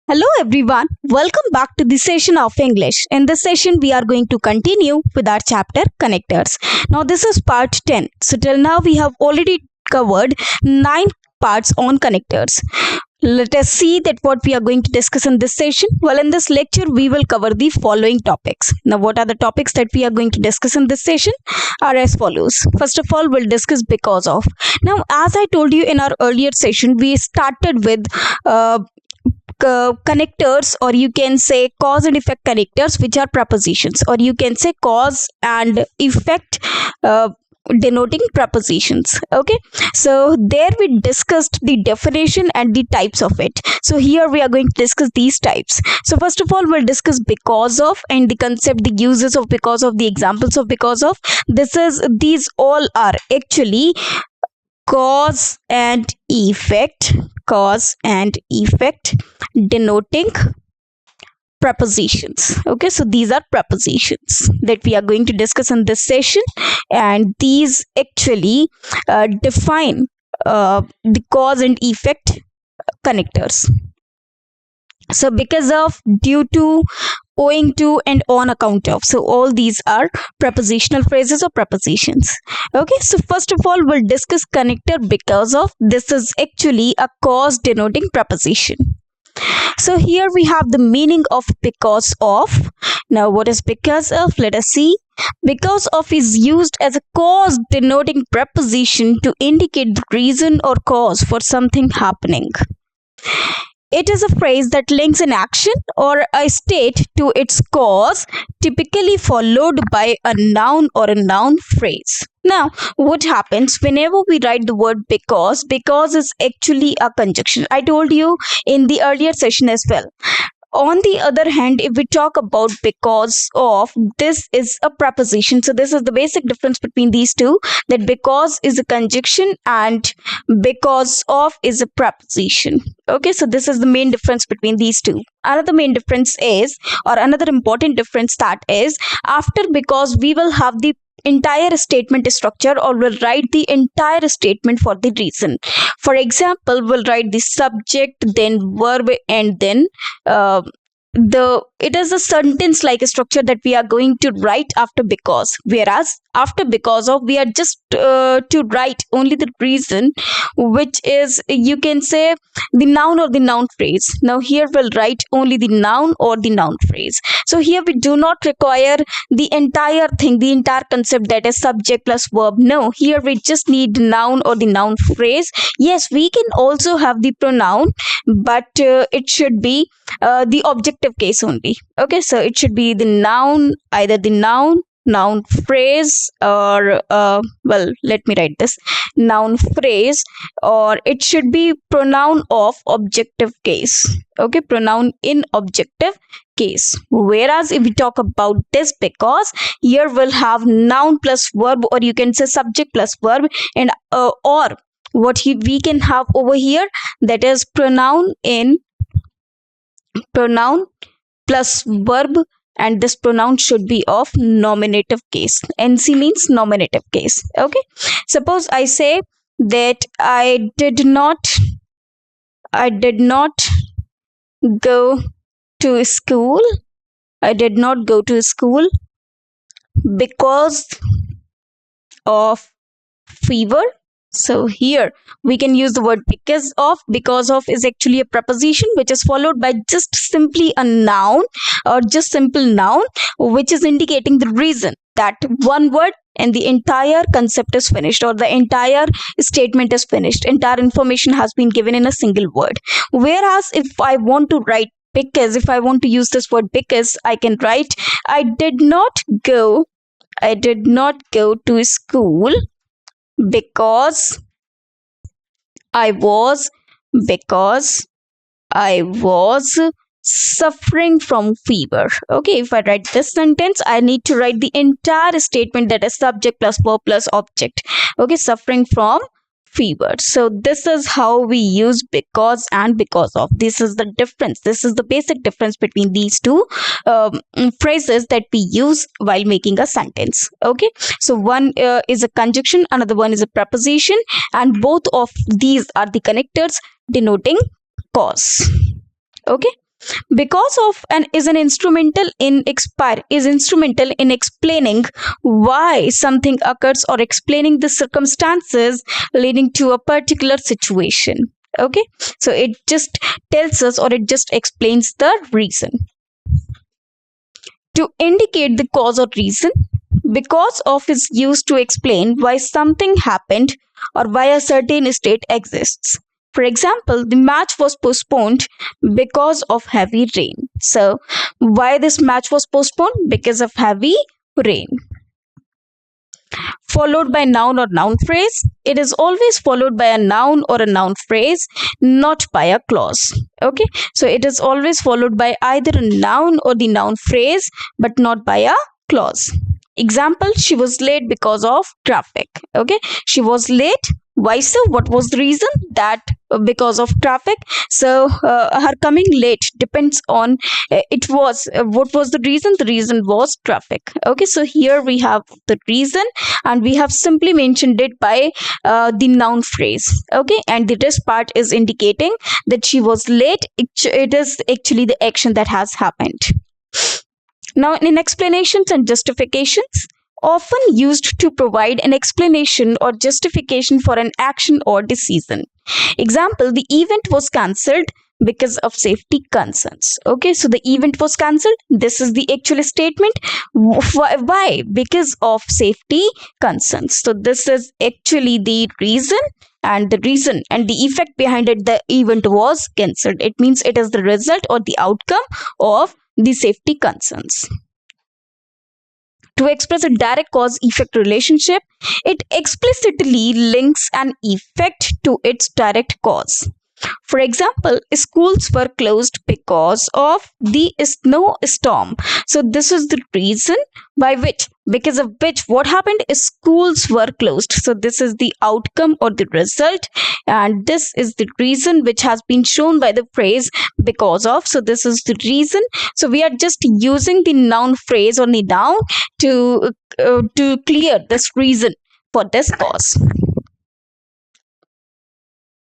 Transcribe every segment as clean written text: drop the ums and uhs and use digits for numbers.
Hello everyone, welcome back to the session of English. In this session, we are going to continue with our chapter Connectors. Now, this is part 10. So, till now, we have already covered 9 parts on connectors. Let us see that what we are going to discuss in this session. Well, in this lecture, we will cover the following topics. Now, what are the topics that we are going to discuss in this session? Are as follows. First of all, we'll discuss because of. Now, as I told you in our earlier session, we started with connectors, or you can say cause and effect connectors, which are prepositions, or you can say cause and effect denoting prepositions. Okay, so there we discussed the definition and the types of it. So here we are going to discuss these types. So first of all, we'll discuss because of and the concept, the uses of because of, the examples of because of. These all are actually cause and effect denoting prepositions. Okay, so these are prepositions that we are going to discuss in this session, and these actually define the cause and effect connectors. So because of, due to, owing to, and on account of, so all these are prepositional phrases or prepositions. Okay, so first of all, we'll discuss connector because of. This is actually a cause denoting preposition. So here we have the meaning of because of. Now, what is because of? Let us see. Because of is used as a cause denoting preposition to indicate the reason or cause for something happening. It is a phrase that links an action or a state to its cause, typically followed by a noun or a noun phrase. Now, what happens whenever we write the word because? Because is actually a conjunction. I told you in the earlier session as well. On the other hand, if we talk about because of, this is a preposition. So this is the basic difference between these two, that because is a conjunction and because of is a preposition. Okay, so this is the main difference between these two. Another main difference is, or another important difference, that is, after because we will have the entire statement structure, or we'll write the entire statement for the reason. For example, we'll write the subject, then verb, and then it is a sentence like a structure that we are going to write after because, whereas after because of, we are just to write only the reason, which is, you can say, the noun or the noun phrase. Now here we'll write only the noun or the noun phrase. So here we do not require the entire thing, the entire concept, that is subject plus verb. No, here we just need noun or the noun phrase. Yes, we can also have the pronoun, but it should be the objective case only. Okay, so it should be the noun, either the noun phrase, or well, let me write this, noun phrase, or it should be pronoun of objective case. Okay, pronoun in objective case. Whereas if we talk about this because, here we'll have noun plus verb, or you can say subject plus verb, and or what we can have over here, that is pronoun plus verb, and this pronoun should be of nominative case. NC means nominative case. Okay, suppose I say that I did not go to school. I did not go to school because of fever. So here we can use the word because of. Because of is actually a preposition which is followed by just simply a noun, or just simple noun, which is indicating the reason. That one word and the entire concept is finished, or the entire statement is finished. Entire information has been given in a single word. Whereas if I want to write because, if I want to use this word because, I can write I did not go to school because I was suffering from fever. Okay, if I write this sentence, I need to write the entire statement, that is subject plus verb plus object. Okay, suffering from fever. So this is how we use because and because of. This is the difference. This is the basic difference between these two phrases that we use while making a sentence. Okay, so one is a conjunction, another one is a preposition, and both of these are the connectors denoting cause. Okay, Because of and is an instrumental in explaining why something occurs or explaining the circumstances leading to a particular situation. Okay, so it just tells us or it just explains the reason. To indicate the cause or reason, because of is used to explain why something happened or why a certain state exists. For example, the match was postponed because of heavy rain. So, why this match was postponed? Because of heavy rain. Followed by noun or noun phrase. It is always followed by a noun or a noun phrase, not by a clause. Okay, so it is always followed by either a noun or the noun phrase, but not by a clause. Example, she was late because of traffic. Okay, she was late. Why so? What was the reason? That because of traffic. So her coming late depends on it was what was the reason? The reason was traffic. Okay, so here we have the reason, and we have simply mentioned it by the noun phrase. Okay, and the rest part is indicating that she was late. It is actually the action that has happened. Now, in explanations and justifications, often used to provide an explanation or justification for an action or decision. Example, the event was cancelled because of safety concerns. Okay, so the event was cancelled. This is the actual statement. Why? Because of safety concerns. So this is actually the reason, and the reason and the effect behind it, the event was cancelled. It means it is the result or the outcome of the safety concerns. To express a direct cause-effect relationship, it explicitly links an effect to its direct cause. For example, schools were closed because of the snowstorm. So this is the reason because of which what happened is schools were closed. So this is the outcome or the result, and this is the reason which has been shown by the phrase because of. So this is the reason. So we are just using the noun phrase or the noun to clear this reason for this cause.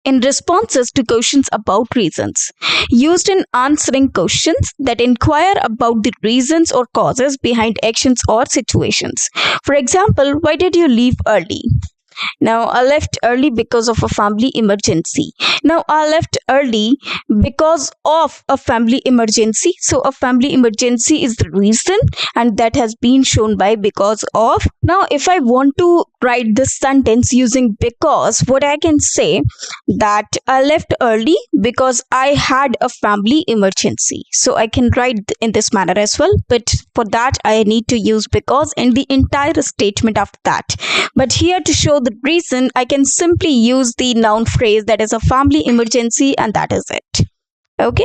In responses to questions about reasons, used in answering questions that inquire about the reasons or causes behind actions or situations. For example, why did you leave early? Now, I left early because of a family emergency. Now, I left early because of a family emergency. So, a family emergency is the reason, and that has been shown by because of. Now, if I want to write this sentence using because, what I can say that I left early because I had a family emergency. So, I can write in this manner as well. But for that, I need to use because in the entire statement after that. But here to show the reason, I can simply use the noun phrase that is a family emergency, and that is it. Okay.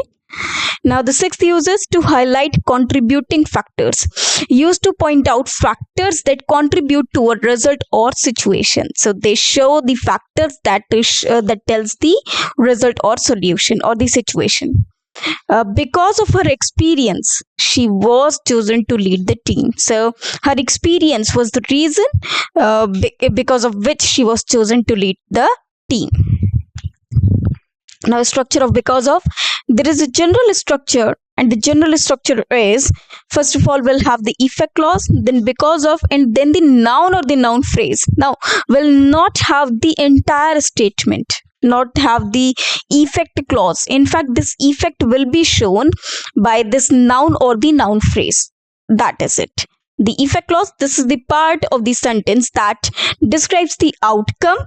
Now, the sixth use is to highlight contributing factors, used to point out factors that contribute to a result or situation. So they show the factors that tells the result or solution or the situation. Because of her experience, she was chosen to lead the team. So her experience was the reason because of which she was chosen to lead the team. Now, structure of because of, there is a general structure, and the general structure is, first of all, we'll have the effect clause, then because of, and then the noun or the noun phrase. Now, will not have the entire statement, not have the effect clause. In fact, this effect will be shown by this noun or the noun phrase. That is it. The effect clause, this is the part of the sentence that describes the outcome.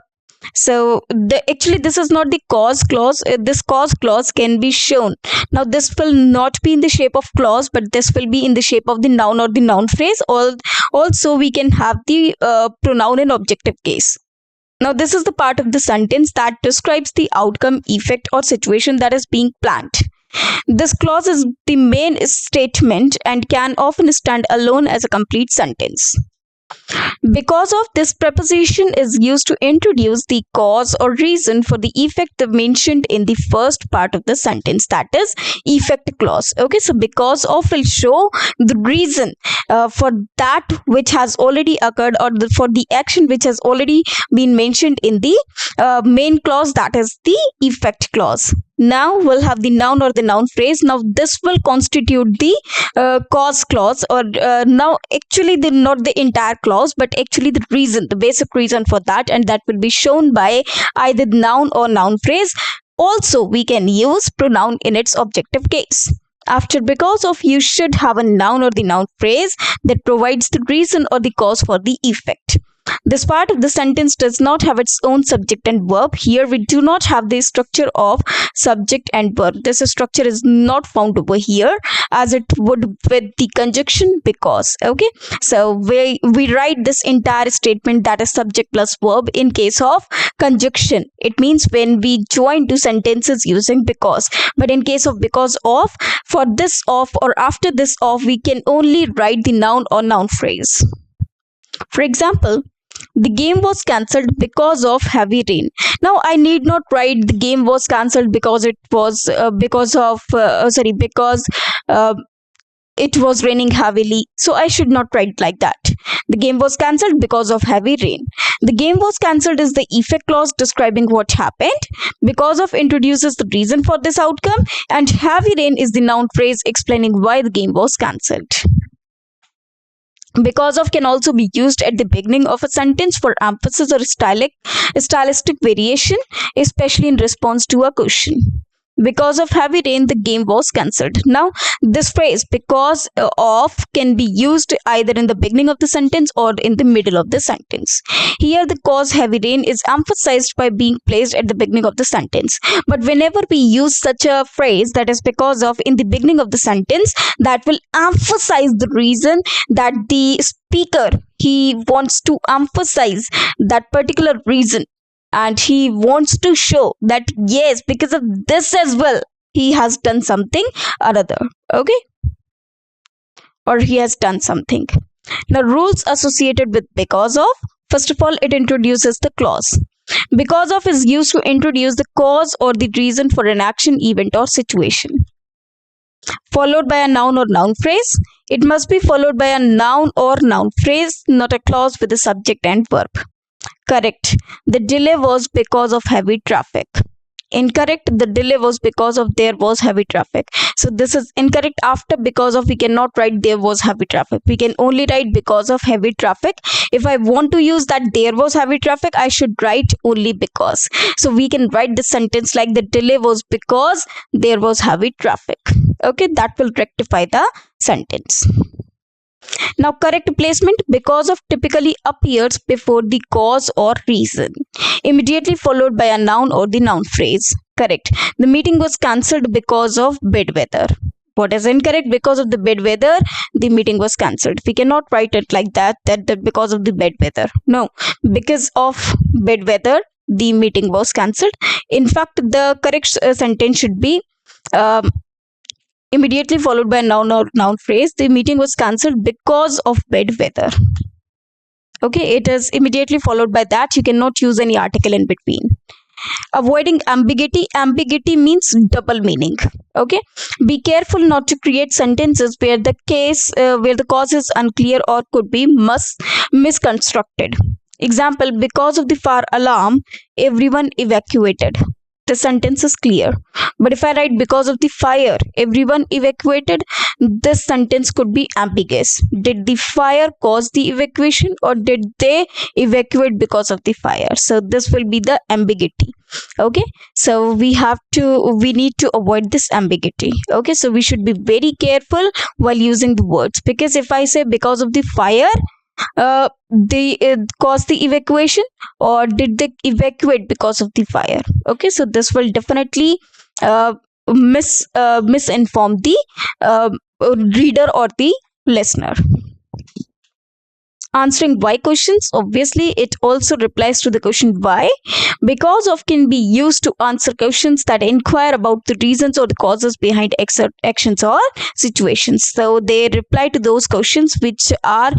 So actually this is not the cause clause. This cause clause can be shown. Now this will not be in the shape of clause, but this will be in the shape of the noun or the noun phrase. Also we can have the pronoun in objective case. Now this is the part of the sentence that describes the outcome, effect or situation that is being planned. This clause is the main statement and can often stand alone as a complete sentence. Because of this, preposition is used to introduce the cause or reason for the effect mentioned in the first part of the sentence, that is effect clause. Okay, so because of will show the reason for that which has already occurred, or for the action which has already been mentioned in the main clause, that is the effect clause. Now we'll have the noun or the noun phrase. Now this will constitute the cause clause, or now actually not the entire clause, but actually the reason, the basic reason for that, and that will be shown by either noun or noun phrase. Also, we can use pronoun in its objective case. After because of, you should have a noun or the noun phrase that provides the reason or the cause for the effect. This part of the sentence does not have its own subject and verb. Here we do not have the structure of subject and verb. This structure is not found over here as it would with the conjunction because. Okay, so we write this entire statement, that is subject plus verb, in case of conjunction. It means when we join two sentences using because. But in case of because of, for this of or after this of, we can only write the noun or noun phrase. For example, the game was cancelled because of heavy rain. Now I need not write the game was cancelled because it was because it was raining heavily. So I should not write like that. The game was cancelled because of heavy rain. The game was cancelled is the effect clause describing what happened. Because of introduces the reason for this outcome, and heavy rain is the noun phrase explaining why the game was cancelled. Because of can also be used at the beginning of a sentence for emphasis or stylistic variation, especially in response to a question. Because of heavy rain, the game was cancelled. Now, this phrase because of can be used either in the beginning of the sentence or in the middle of the sentence. Here, the cause heavy rain is emphasized by being placed at the beginning of the sentence. But whenever we use such a phrase, that is because of, in the beginning of the sentence, that will emphasize the reason that the speaker, he wants to emphasize that particular reason. And he wants to show that yes, because of this as well, he has done something or other. Okay, or he has done something. Now, rules associated with because of. First of all, it introduces the clause. Because of is used to introduce the cause or the reason for an action, event, or situation. Followed by a noun or noun phrase. It must be followed by a noun or noun phrase, not a clause with a subject and verb. Correct. The delay was because of heavy traffic. Incorrect. The delay was because of there was heavy traffic. So this is incorrect. After because of, we cannot write there was heavy traffic. We can only write because of heavy traffic. If I want to use that there was heavy traffic, I should write only because. So we can write the sentence like the delay was because there was heavy traffic. Okay, that will rectify the sentence. Now, correct placement. Because of typically appears before the cause or reason, immediately followed by a noun or the noun phrase. Correct. The meeting was cancelled because of bad weather. What is incorrect? Because of the bad weather, the meeting was cancelled. We cannot write it like that because of the bad weather. No, because of bad weather, the meeting was cancelled. In fact, the correct sentence should be immediately followed by a noun or noun phrase. The meeting was cancelled because of bad weather. Okay, it is immediately followed by that. You cannot use any article in between. Avoiding ambiguity. Ambiguity means double meaning. Okay, be careful not to create sentences where the cause is unclear or could be misconstructed. Example, because of the fire alarm, everyone evacuated. The sentence is clear. But if I write because of the fire, everyone evacuated, this sentence could be ambiguous. Did the fire cause the evacuation, or did they evacuate because of the fire? So this will be the ambiguity. Okay, so we need to avoid this ambiguity. Okay, so we should be very careful while using the words, because if I say because of the fire, they caused the evacuation, or did they evacuate because of the fire? Okay, so this will definitely misinform the reader or the listener. Answering why questions. Obviously, it also replies to the question why. Because of can be used to answer questions that inquire about the reasons or the causes behind actions or situations. So they reply to those questions which are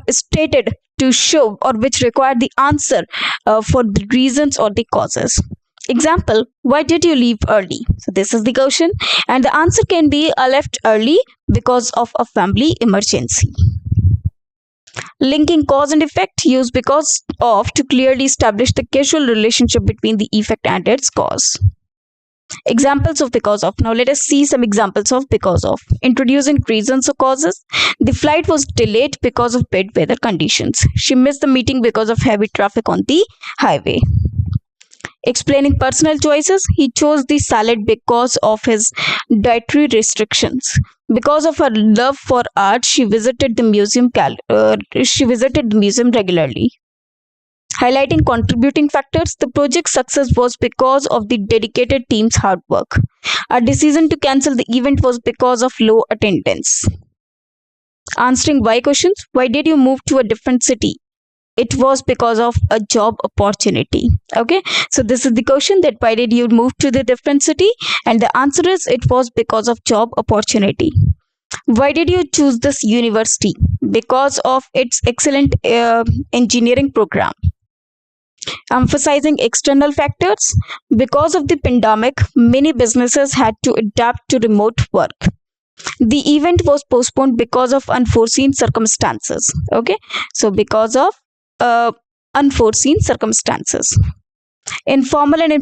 stated to show, or which require the answer for the reasons or the causes. Example, why did you leave early? So this is the question, and the answer can be I left early because of a family emergency. Linking cause and effect. Use because of to clearly establish the causal relationship between the effect and its cause. Examples of because of. Now let us see some examples of because of. Introducing reasons or causes. The flight was delayed because of bad weather conditions. She missed the meeting because of heavy traffic on the highway. Explaining personal choices. He chose the salad because of his dietary restrictions. Because of her love for art, she visited the museum regularly. Highlighting contributing factors, the project's success was because of the dedicated team's hard work. Our decision to cancel the event was because of low attendance. Answering why questions. Why did you move to a different city? It was because of a job opportunity. Okay, so this is the question, that why did you move to the different city, and the answer is it was because of job opportunity. Why did you choose this university? Because of its excellent engineering program. Emphasizing external factors. Because of the pandemic, many businesses had to adapt to remote work. The event was postponed because of unforeseen circumstances. Okay, so because of unforeseen circumstances. Informal and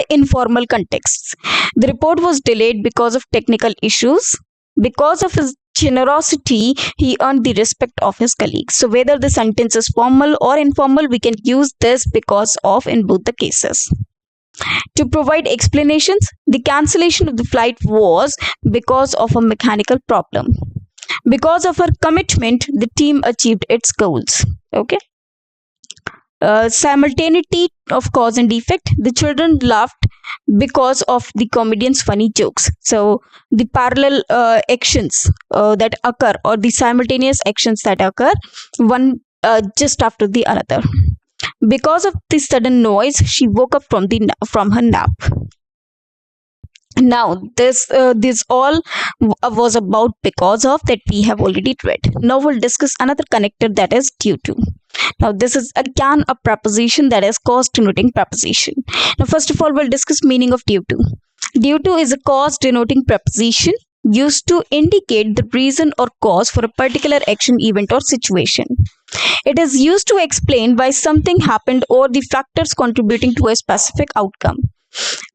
informal contexts. The report was delayed because of technical issues. Because of his generosity, he earned the respect of his colleagues. So whether the sentence is formal or informal, we can use this because of in both the cases. To provide explanations, the cancellation of the flight was because of a mechanical problem. Because of her commitment, the team achieved its goals. Okay. Simultaneity of cause and effect. The children laughed because of the comedian's funny jokes. So the parallel actions that occur, or the simultaneous actions that occur, one just after the other. Because of the sudden noise, she woke up from her nap. Now this all was about because of, that we have already read. Now we'll discuss another connector, that is due to. Now this is again a preposition, that is cause denoting preposition. Now first of all, we'll discuss meaning of due to. Due to is a cause denoting preposition used to indicate the reason or cause for a particular action, event or situation. It is used to explain why something happened or the factors contributing to a specific outcome.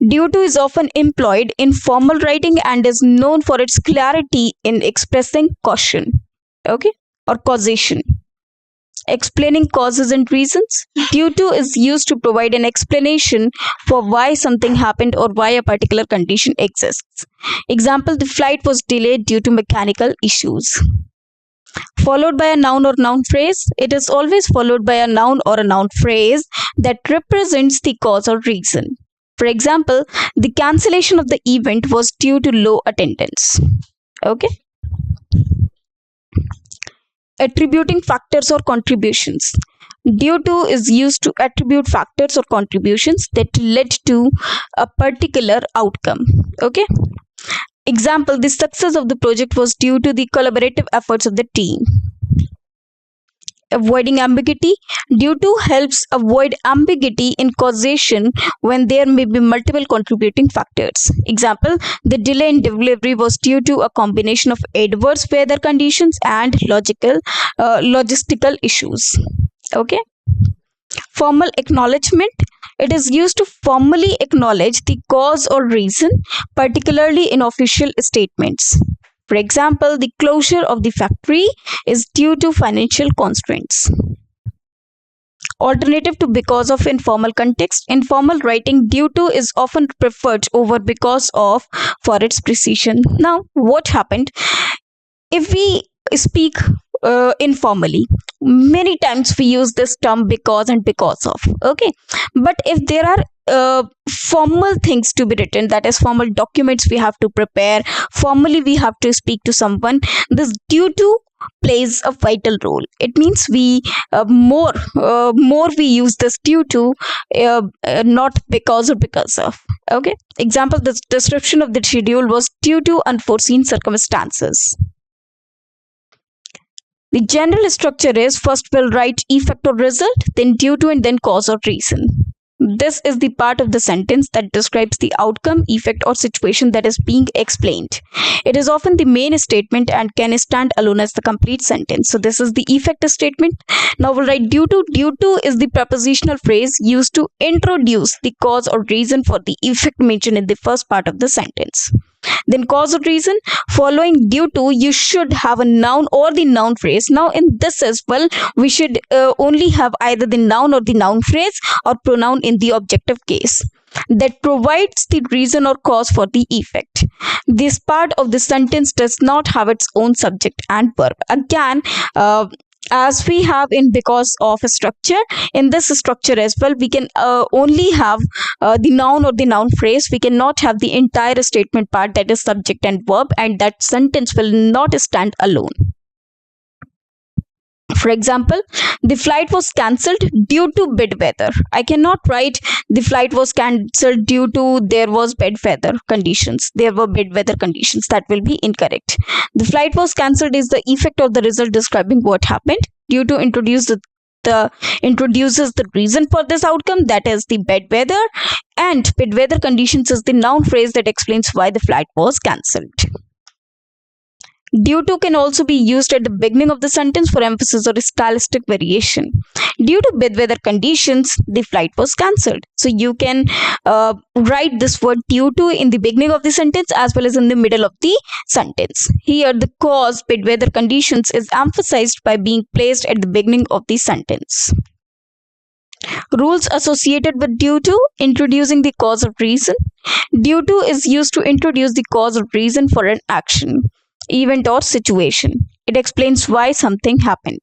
Due to is often employed in formal writing and is known for its clarity in expressing caution, okay, or causation. Explaining causes and reasons. Due to is used to provide an explanation for why something happened or why a particular condition exists. Example, the flight was delayed due to mechanical issues. Followed by a noun or noun phrase. It is always followed by a noun or a noun phrase that represents the cause or reason. For example, the cancellation of the event was due to low attendance. Okay. Attributing factors or contributions. Due to is used to attribute factors or contributions that led to a particular outcome. Okay. Example, the success of the project was due to the collaborative efforts of the team. Avoiding ambiguity. Due to helps avoid ambiguity in causation when there may be multiple contributing factors. Example, the delay in delivery was due to a combination of adverse weather conditions and logistical issues. Okay. Formal acknowledgement. It is used to formally acknowledge the cause or reason, particularly in official statements. For example, the closure of the factory is due to financial constraints. Alternative to because of informal context. Informal writing, due to is often preferred over because of for its precision. Now, what happened? If we speak informally, many times we use this term because and because of. Okay, but if there are formal things to be written, that is formal documents we have to prepare, formally we have to speak to someone, this due to plays a vital role. It means we more we use this due to, not because or because of. Okay. Example, the disruption of the schedule was due to unforeseen circumstances. The general structure is first we'll write effect or result, then due to, and then cause or reason. This is the part of the sentence that describes the outcome, effect, or situation that is being explained. It is often the main statement and can stand alone as the complete sentence. So this is the effect statement. Now we'll write due to. Due to is the prepositional phrase used to introduce the cause or reason for the effect mentioned in the first part of the sentence. Then cause or reason, following due to, you should have a noun or the noun phrase. Now in this as well, we should only have either the noun or the noun phrase or pronoun in the objective case that provides the reason or cause for the effect. This part of the sentence does not have its own subject and verb. Again, as we have in because of a structure, in this structure as well, we can only have the noun or the noun phrase. We cannot have the entire statement part, that is subject and verb, and that sentence will not stand alone. For example, the flight was cancelled due to bad weather. I cannot write the flight was cancelled due to there was bad weather conditions. There were bad weather conditions. That will be incorrect. The flight was cancelled is the effect of the result describing what happened. Due to introduces the reason for this outcome, that is the bad weather, and bad weather conditions is the noun phrase that explains why the flight was cancelled. Due to can also be used at the beginning of the sentence for emphasis or stylistic variation. Due to bad weather conditions, the flight was cancelled. So you can write this word due to in the beginning of the sentence as well as in the middle of the sentence. Here the cause, bad weather conditions, is emphasized by being placed at the beginning of the sentence. Rules associated with due to: introducing the cause or reason. Due to is used to introduce the cause or reason for an action, event, or situation. It explains why something happened.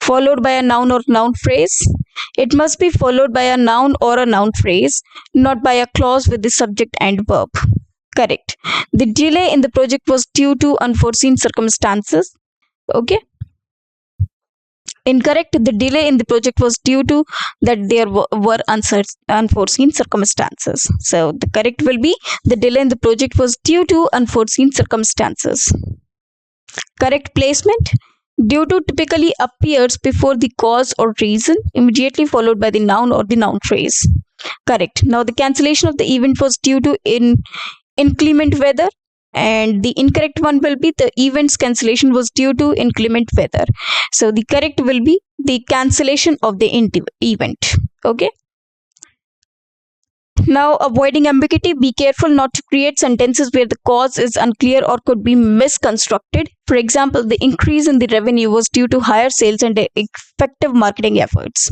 Followed by a noun or noun phrase. It must be followed by a noun or a noun phrase, not by a clause with the subject and verb. Correct. The delay in the project was due to unforeseen circumstances. Okay. Incorrect. The delay in the project was due to that there were unforeseen circumstances. So the correct will be the delay in the project was due to unforeseen circumstances. Correct placement. Due to typically appears before the cause or reason, immediately followed by the noun or the noun phrase. Correct. Now the cancellation of the event was due to inclement weather, and the incorrect one will be the event's cancellation was due to inclement weather. So the correct will be the cancellation of the event. Okay. Now, avoiding ambiguity, be careful not to create sentences where the cause is unclear or could be misconstructed. For example, the increase in the revenue was due to higher sales and effective marketing efforts.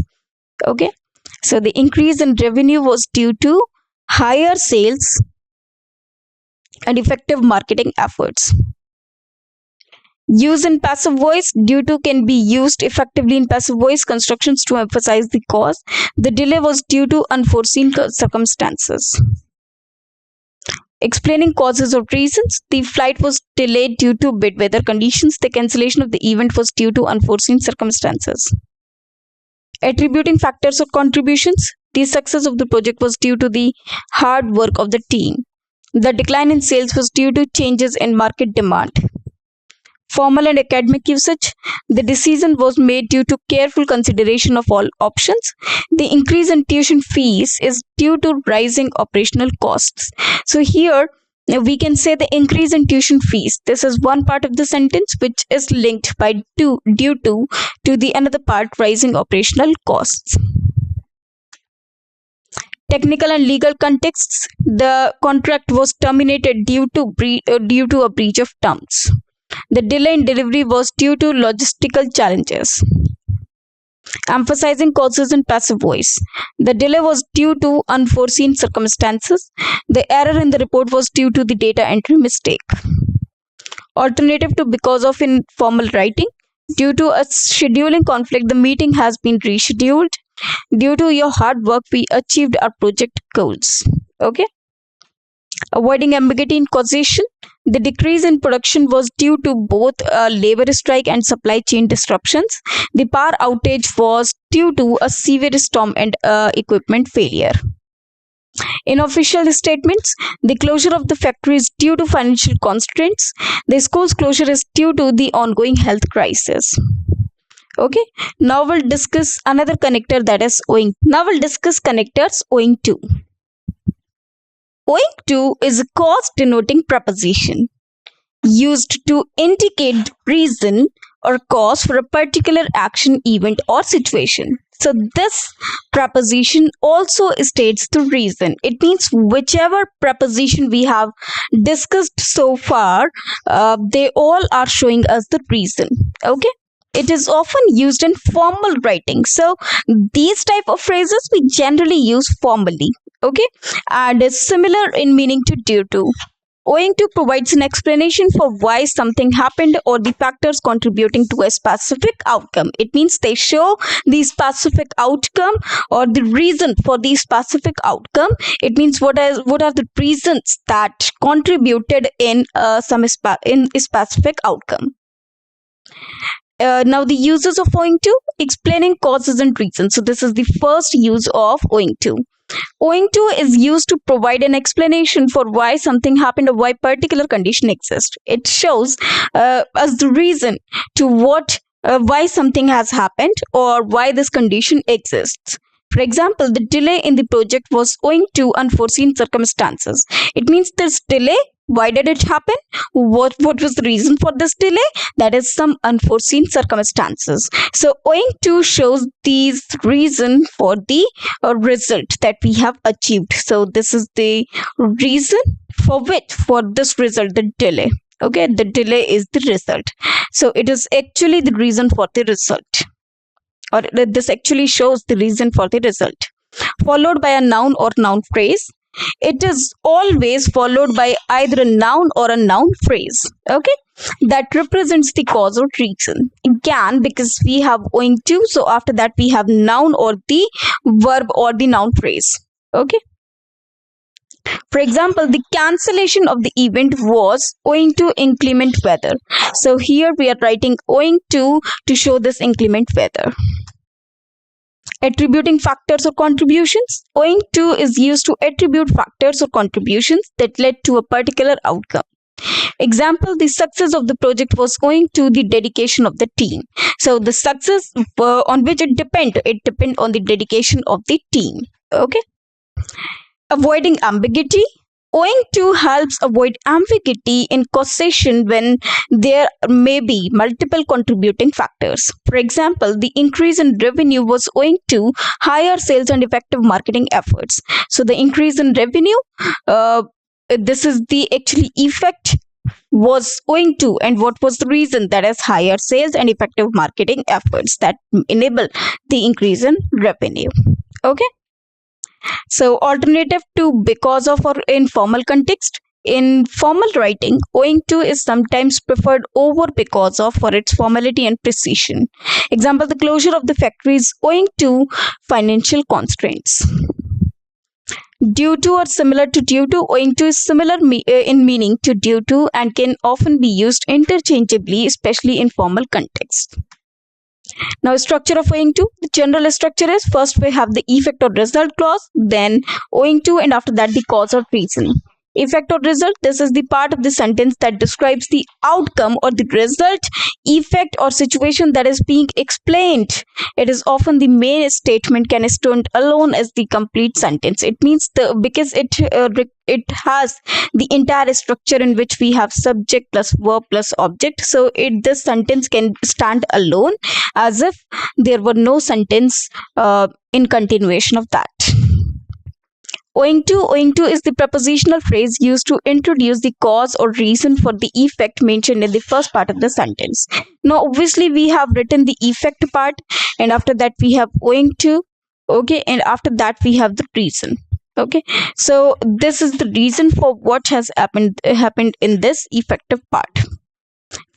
Okay. So the increase in revenue was due to higher sales and effective marketing efforts. Use in passive voice. Due to can be used effectively in passive voice constructions to emphasize the cause. The delay was due to unforeseen circumstances. Explaining causes or reasons. The flight was delayed due to bad weather conditions. The cancellation of the event was due to unforeseen circumstances. Attributing factors or contributions. The success of the project was due to the hard work of the team. The decline in sales was due to changes in market demand. Formal and academic usage. The decision was made due to careful consideration of all options. The increase in tuition fees is due to rising operational costs. So here we can say the increase in tuition fees. This is one part of the sentence which is linked by due to the another part, rising operational costs. Technical and legal contexts. The contract was terminated due to a breach of terms. The delay in delivery was due to logistical challenges. Emphasizing causes in passive voice. The delay was due to unforeseen circumstances. The error in the report was due to the data entry mistake. Alternative to because of informal writing. Due to a scheduling conflict, the meeting has been rescheduled. Due to your hard work, we achieved our project goals. Okay. Avoiding ambiguity in causation. The decrease in production was due to both a labor strike and supply chain disruptions. The power outage was due to a severe storm and equipment failure. In official statements, the closure of the factory is due to financial constraints. The school's closure is due to the ongoing health crisis. Okay, now we'll discuss another connector, that is owing. Now we'll discuss connectors owing to. Owing to is a cause denoting preposition used to indicate reason or cause for a particular action, event, or situation. So this preposition also states the reason. It means whichever preposition we have discussed so far, they all are showing us the reason. Okay. It is often used in formal writing. So these type of phrases we generally use formally. Okay, and is similar in meaning to due to. Owing to provides an explanation for why something happened or the factors contributing to a specific outcome. It means they show the specific outcome or the reason for the specific outcome. It means what are the reasons that contributed in in a specific outcome. Now the uses of owing to, explaining causes and reasons. So this is the first use of owing to. Owing to is used to provide an explanation for why something happened or why particular condition exists. It shows us the reason to why something has happened or why this condition exists. For example, the delay in the project was owing to unforeseen circumstances. It means this delay, why did it happen? What was the reason for this delay? That is some unforeseen circumstances. So owing to shows these reason for the result that we have achieved. So this is the reason for this result, the delay. Okay, the delay is the result. So it is actually the reason for the result, or this actually shows the reason for the result. Followed by a noun or noun phrase. It is always followed by either a noun or a noun phrase, okay, that represents the cause or reason. Again, because we have owing to, so after that we have noun or the verb or the noun phrase. Okay. For example, the cancellation of the event was owing to inclement weather. So here we are writing owing to show this inclement weather. Attributing factors or contributions. Owing to is used to attribute factors or contributions that led to a particular outcome. Example, the success of the project was owing to the dedication of the team. So the success on which it depend on the dedication of the team. Okay. Avoiding ambiguity. Owing to helps avoid ambiguity in causation when there may be multiple contributing factors. For example, the increase in revenue was owing to higher sales and effective marketing efforts. So the increase in revenue, this is the actually effect was owing to, and what was the reason? That is higher sales and effective marketing efforts that enable the increase in revenue. Okay. So alternative to because of or in formal context. In formal writing, owing to is sometimes preferred over because of for its formality and precision. Example, the closure of the factory is owing to financial constraints. Due to or similar to due to. Owing to is similar in meaning to due to and can often be used interchangeably, especially in formal context. Now, structure of owing to. The general structure is first we have the effect or result clause, then owing to, and after that the cause or reason. Effect or result, this is the part of the sentence that describes the outcome or the result, effect or situation that is being explained. It is often the main statement can stand alone as the complete sentence. It means because it has the entire structure in which we have subject plus verb plus object. So this sentence can stand alone as if there were no sentence in continuation of that. Owing to is the prepositional phrase used to introduce the cause or reason for the effect mentioned in the first part of the sentence. Now, obviously, we have written the effect part, and after that we have owing to, okay, and after that we have the reason. Okay, so this is the reason for what has happened in this effective part.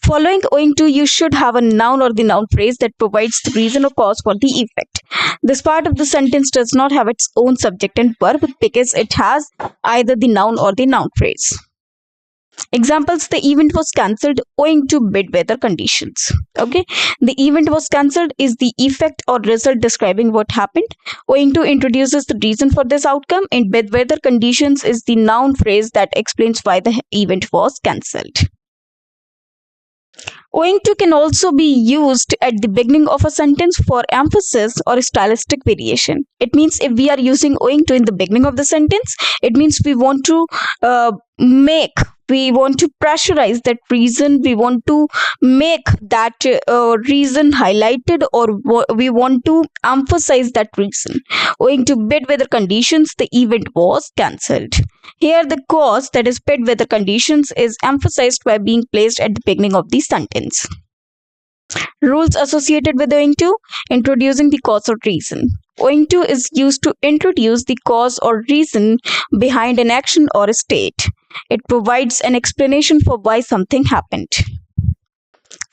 Following owing to, you should have a noun or the noun phrase that provides the reason or cause for the effect. This part of the sentence does not have its own subject and verb because it has either the noun or the noun phrase. Examples, the event was cancelled owing to bad weather conditions. Okay, the event was cancelled is the effect or result describing what happened. Owing to introduces the reason for this outcome, and bad weather conditions is the noun phrase that explains why the event was cancelled. Owing to can also be used at the beginning of a sentence for emphasis or stylistic variation. It means if we are using owing to in the beginning of the sentence, it means we want to we want to pressurize that reason, we want to make that reason highlighted, or we want to emphasize that reason. Owing to bad weather conditions, the event was cancelled. Here, the cause, that is bad weather conditions, is emphasized by being placed at the beginning of the sentence. Rules associated with owing to: introducing the cause or reason. Owing to is used to introduce the cause or reason behind an action or a state. It provides an explanation for why something happened.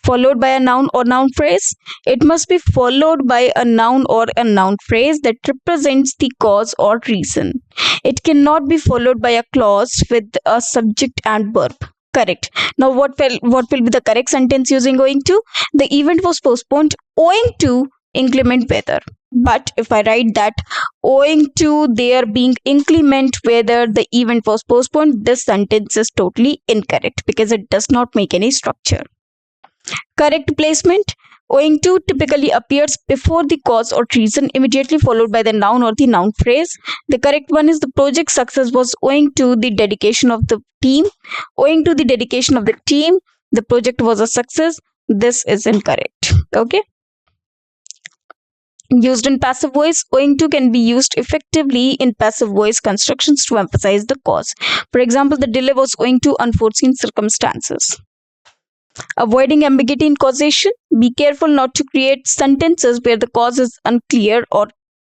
Followed by a noun or noun phrase. It must be followed by a noun or a noun phrase that represents the cause or reason. It cannot be followed by a clause with a subject and verb. Correct. Now, what will be the correct sentence using owing to? The event was postponed owing to inclement weather. But if I write that owing to there being inclement weather, the event was postponed, this sentence is totally incorrect because it does not make any structure. Correct placement. Owing to typically appears before the cause or reason, immediately followed by the noun or the noun phrase. The correct one is the project success was owing to the dedication of the team. Owing to the dedication of the team, the project was a success. This is incorrect. Okay. Used in passive voice, owing to can be used effectively in passive voice constructions to emphasize the cause. For example, the delay was owing to unforeseen circumstances. Avoiding ambiguity in causation. Be careful not to create sentences where the cause is unclear or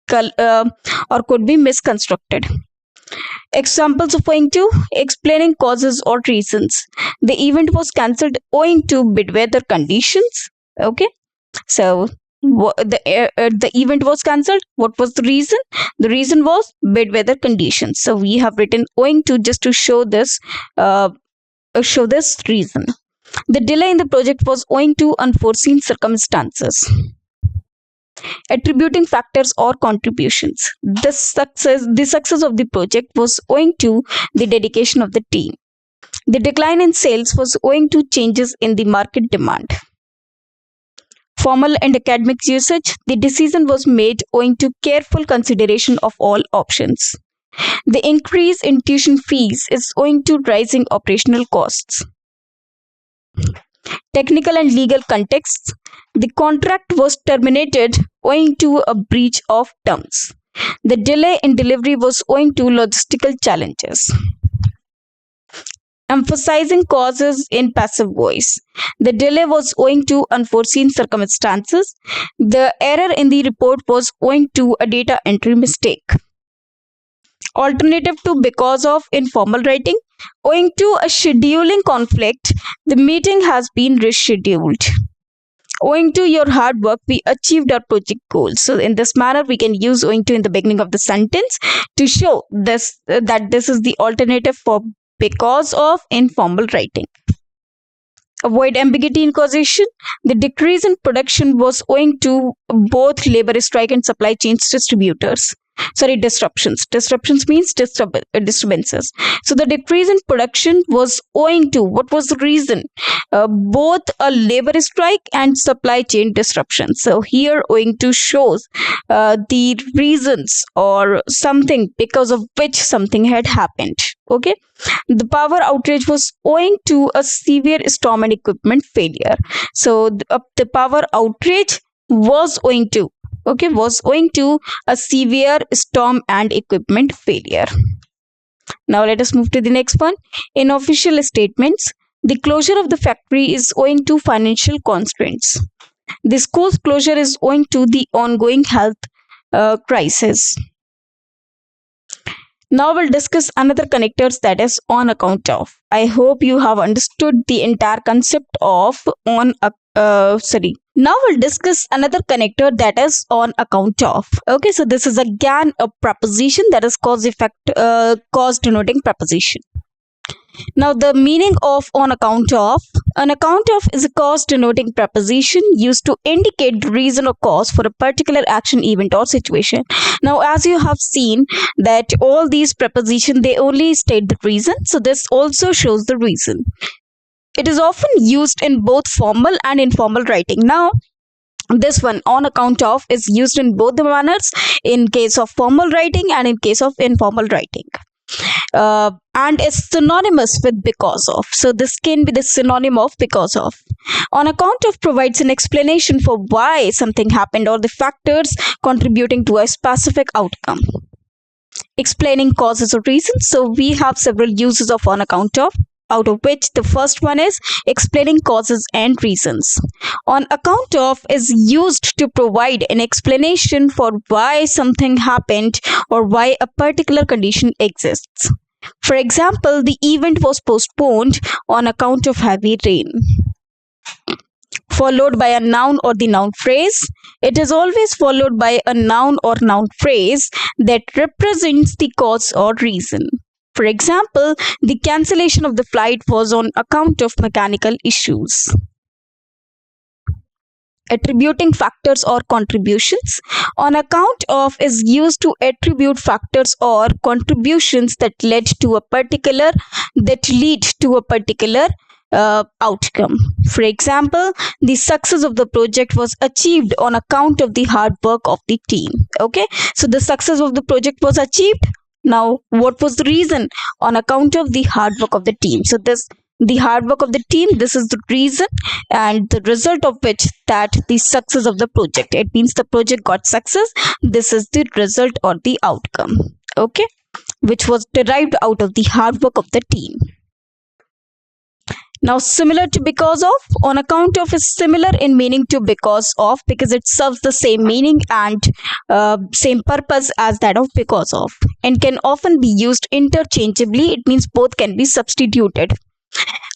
could be misconstructed. Examples of owing to: explaining causes or reasons. The event was cancelled owing to bad weather conditions. Okay, so the event was cancelled. What was the reason? The reason was bad weather conditions. So we have written owing to just to show this reason. The delay in the project was owing to unforeseen circumstances. Attributing factors or contributions. The success of the project was owing to the dedication of the team. The decline in sales was owing to changes in the market demand. Formal and academic usage. The decision was made owing to careful consideration of all options. The increase in tuition fees is owing to rising operational costs. Technical and legal contexts. The contract was terminated owing to a breach of terms. The delay in delivery was owing to logistical challenges. Emphasizing causes in passive voice. The delay was owing to unforeseen circumstances. The error in the report was owing to a data entry mistake. Alternative to because of informal writing. Owing to a scheduling conflict, the meeting has been rescheduled. Owing to your hard work, we achieved our project goals. So in this manner, we can use owing to in the beginning of the sentence to show this that this is the alternative for because of informal writing. Avoid ambiguity in causation. The decrease in production was owing to both labor strike and supply chain disruptions. Disruptions means disturbances. So the decrease in production was owing to, what was the reason? Both a labor strike and supply chain disruption. So here owing to shows the reasons or something because of which something had happened. Okay. The power outage was owing to a severe storm and equipment failure. So the power outage was owing to a severe storm and equipment failure. Now let us move to the next one. In official statements, the closure of the factory is owing to financial constraints. The school's closure is owing to the ongoing health crisis. Now we'll discuss another connectors, that is on account of. I hope you have understood the entire concept of Now we'll discuss another connector, that is on account of. Okay, so this is again a preposition, that is cause denoting preposition. Now the meaning of on account of. On account of is a cause denoting preposition used to indicate the reason or cause for a particular action, event or situation. Now as you have seen that all these prepositions, they only state the reason. So this also shows the reason. It is often used in both formal and informal writing. Now, this one, on account of, is used in both the manners, in case of formal writing and in case of informal writing. And is synonymous with because of. So this can be the synonym of because of. On account of provides an explanation for why something happened or the factors contributing to a specific outcome. Explaining causes or reasons. So we have several uses of on account of, out of which the first one is explaining causes and reasons. On account of is used to provide an explanation for why something happened or why a particular condition exists. For example, the event was postponed on account of heavy rain. Followed by a noun or the noun phrase. It is always followed by a noun or noun phrase that represents the cause or reason. For example, the cancellation of the flight was on account of mechanical issues. Attributing factors or contributions. On account of is used to attribute factors or contributions that lead to a particular outcome. For example, the success of the project was achieved on account of the hard work of the team. Okay, so the success of the project was achieved. Now, what was the reason? On account of the hard work of the team. So the hard work of the team, this is the reason, and the result of which, that the success of the project. It means the project got success. This is the result or the outcome. Okay, which was derived out of the hard work of the team. Now, similar to because of, on account of is similar in meaning to because of, because it serves the same meaning and same purpose as that of because of, and can often be used interchangeably. It means both can be substituted.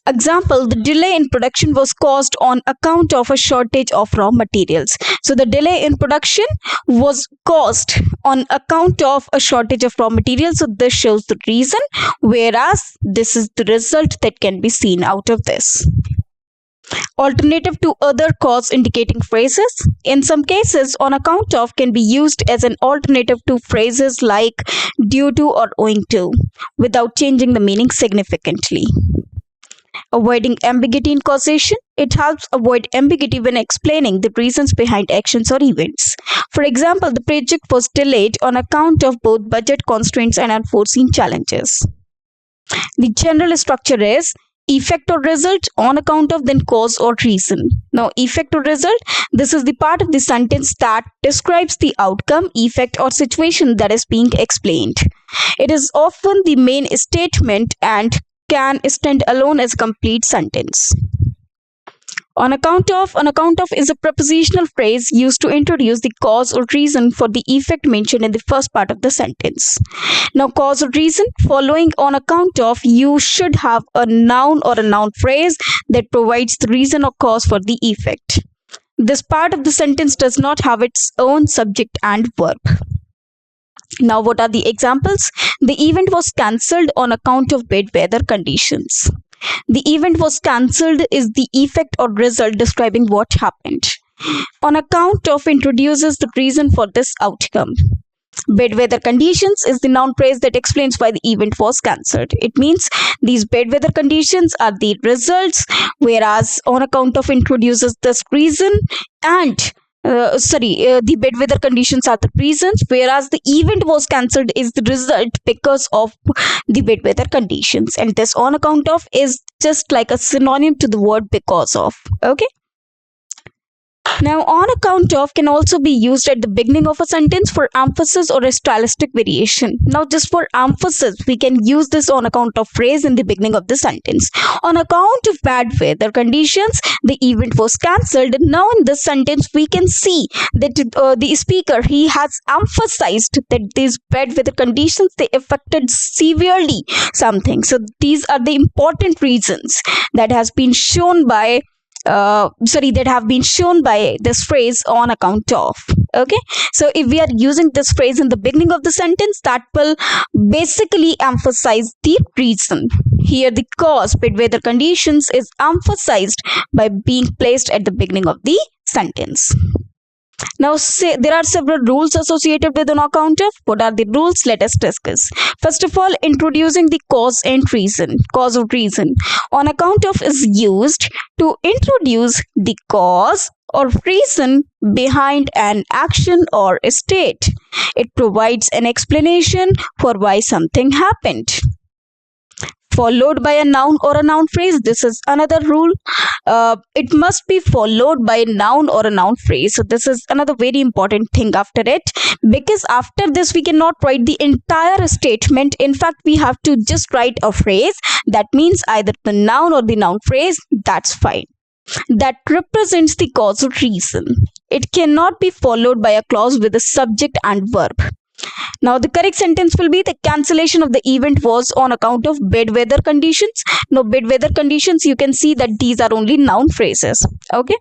Example, the delay in production was caused on account of a shortage of raw materials. So the delay in production was caused on account of a shortage of raw materials. So this shows the reason, whereas this is the result that can be seen out of this. Alternative to other cause indicating phrases. In some cases, on account of can be used as an alternative to phrases like due to or owing to, without changing the meaning significantly. Avoiding ambiguity in causation. It helps avoid ambiguity when explaining the reasons behind actions or events. For example, the project was delayed on account of both budget constraints and unforeseen challenges. The general structure is effect or result, on account of, then cause or reason. Now, effect or result, this is the part of the sentence that describes the outcome, effect, or situation that is being explained. It is often the main statement and can stand alone as a complete sentence. On account of is a prepositional phrase used to introduce the cause or reason for the effect mentioned in the first part of the sentence. Now, cause or reason, following on account of, you should have a noun or a noun phrase that provides the reason or cause for the effect. This part of the sentence does not have its own subject and verb. Now, what are the examples? The event was cancelled on account of bad weather conditions. The event was cancelled is the effect or result describing what happened. On account of introduces the reason for this outcome. Bad weather conditions is the noun phrase that explains why the event was cancelled. It means these bad weather conditions are the results, whereas on account of introduces this reason, and the bad weather conditions are the reasons, whereas the event was cancelled is the result because of the bad weather conditions. And this on account of is just like a synonym to the word because of. Okay. Now, on account of can also be used at the beginning of a sentence for emphasis or a stylistic variation. Now, just for emphasis, we can use this on account of phrase in the beginning of the sentence. On account of bad weather conditions, the event was cancelled. Now, in this sentence, we can see that the speaker, he has emphasized that these bad weather conditions, they affected severely something. So, these are the important reasons that has been shown by this phrase on account of. Okay, so if we are using this phrase in the beginning of the sentence, that will basically emphasize the reason. Here, the cause, bad weather conditions, is emphasized by being placed at the beginning of the sentence. Now, say there are several rules associated with on account of. What are the rules? Let us discuss. First of all, introducing the cause and reason. Cause or reason. On account of is used to introduce the cause or reason behind an action or a state. It provides an explanation for why something happened. Followed by a noun or a noun phrase. This is another rule. It must be followed by a noun or a noun phrase. So this is another very important thing after it, because after this we cannot write the entire statement. In fact, we have to just write a phrase that means either the noun or the noun phrase. That's fine. That represents the cause or reason. It cannot be followed by a clause with a subject and verb. Now, the correct sentence will be the cancellation of the event was on account of bad weather conditions. Now, bad weather conditions, you can see that these are only noun phrases. Okay.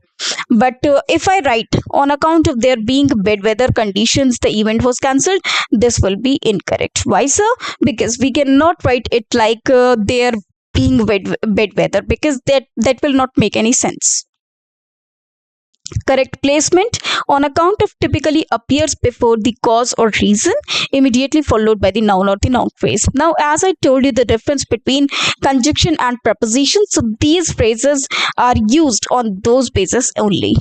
But if I write on account of there being bad weather conditions, the event was cancelled, this will be incorrect. Why, sir? Because we cannot write it like there being bad weather, because that will not make any sense. Correct placement. On account of typically appears before the cause or reason, immediately followed by the noun or the noun phrase. Now, as I told you, the difference between conjunction and preposition, so these phrases are used on those bases only.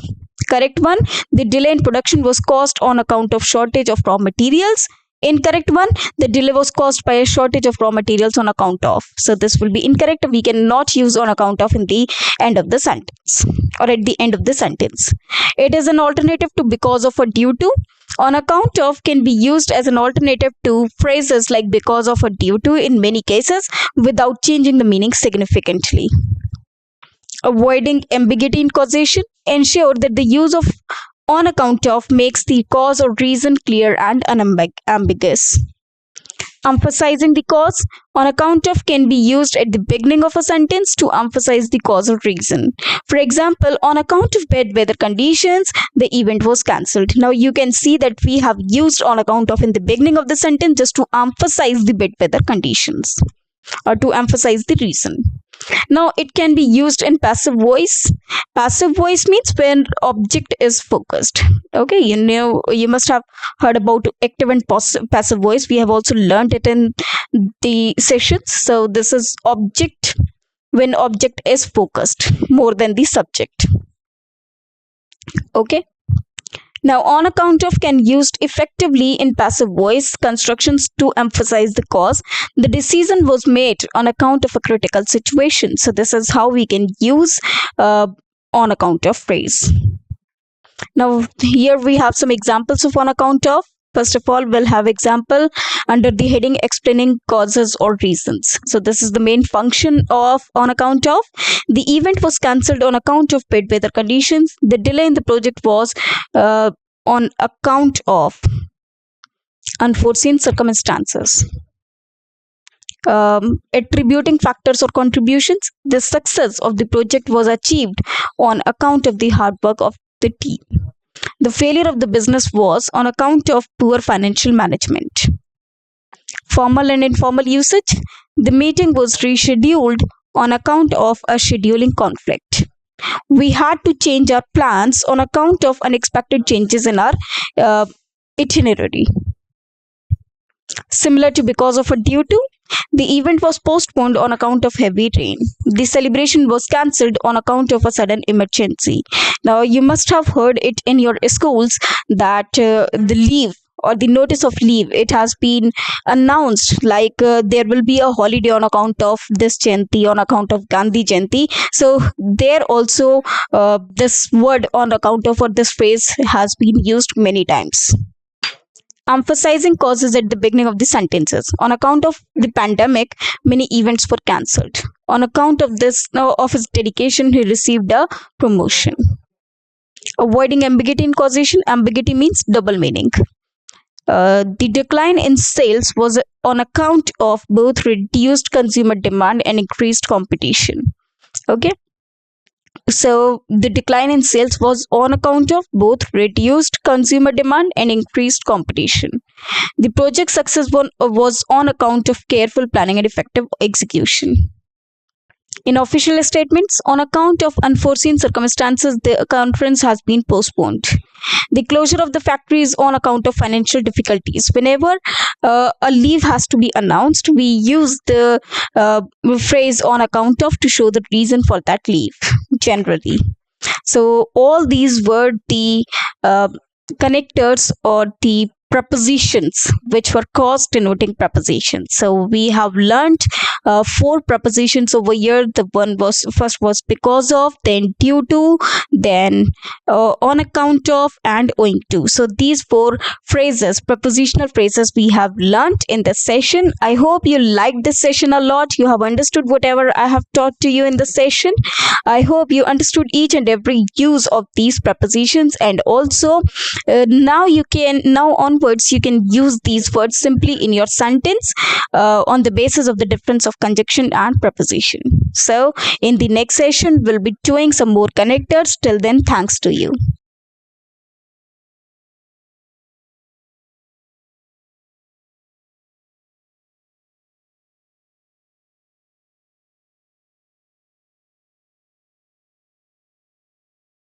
Correct one, the delay in production was caused on account of shortage of raw materials. Incorrect one, the delay was caused by a shortage of raw materials on account of. So this will be incorrect. We cannot use on account of in the end of the sentence or at the end of the sentence. It is an alternative to because of or due to. On account of can be used as an alternative to phrases like because of or due to in many cases without changing the meaning significantly. Avoiding ambiguity in causation. Ensure that the use of on account of makes the cause or reason clear and unambiguous. Emphasizing the cause. On account of can be used at the beginning of a sentence to emphasize the cause or reason. For example, on account of bad weather conditions, the event was cancelled. Now you can see that we have used on account of in the beginning of the sentence just to emphasize the bad weather conditions or to emphasize the reason. Now it can be used in passive voice. Passive voice means when object is focused. Okay, you must have heard about active and passive voice. We have also learned it in the sessions. So this is object when object is focused more than the subject. Okay. Now, on account of can used effectively in passive voice constructions to emphasize the cause. The decision was made on account of a critical situation. So this is how we can use on account of phrase. Now, here we have some examples of on account of. First of all, we'll have example under the heading explaining causes or reasons. So this is the main function of on account of. The event was cancelled on account of bad weather conditions. The delay in the project was on account of unforeseen circumstances. Attributing factors or contributions. The success of the project was achieved on account of the hard work of the team. The failure of the business was on account of poor financial management. Formal and informal usage. The meeting was rescheduled on account of a scheduling conflict. We had to change our plans on account of unexpected changes in our itinerary. Similar to because of or due to. The event was postponed on account of heavy rain. The celebration was cancelled on account of a sudden emergency. Now, you must have heard it in your schools that the leave or the notice of leave, it has been announced like there will be a holiday on account of this Jayanti, on account of Gandhi Jayanti. So there also this word on account of or this phrase has been used many times. Emphasizing causes at the beginning of the sentences. On account of the pandemic, many events were cancelled. On account of this, of his dedication, he received a promotion. Avoiding ambiguity in causation. Ambiguity means double meaning. The decline in sales was on account of both reduced consumer demand and increased competition. Okay. So the decline in sales was on account of both reduced consumer demand and increased competition. The project success was on account of careful planning and effective execution. In official statements, on account of unforeseen circumstances, the conference has been postponed. The closure of the factory is on account of financial difficulties. Whenever a leave has to be announced, we use the phrase on account of to show the reason for that leave generally. So all these were the connectors or the prepositions which were cause denoting prepositions. So we have learned 4 prepositions over here. The one was first was because of, then due to, then on account of, and owing to. So these 4 phrases, prepositional phrases, we have learned in this session. I hope you liked this session a lot. You have understood whatever I have taught to you in the session. I hope you understood each and every use of these prepositions, and also now onwards you can use these words simply in your sentence on the basis of the difference of conjunction and preposition. So in the next session we'll be doing some more connectors. Till then, thanks to you.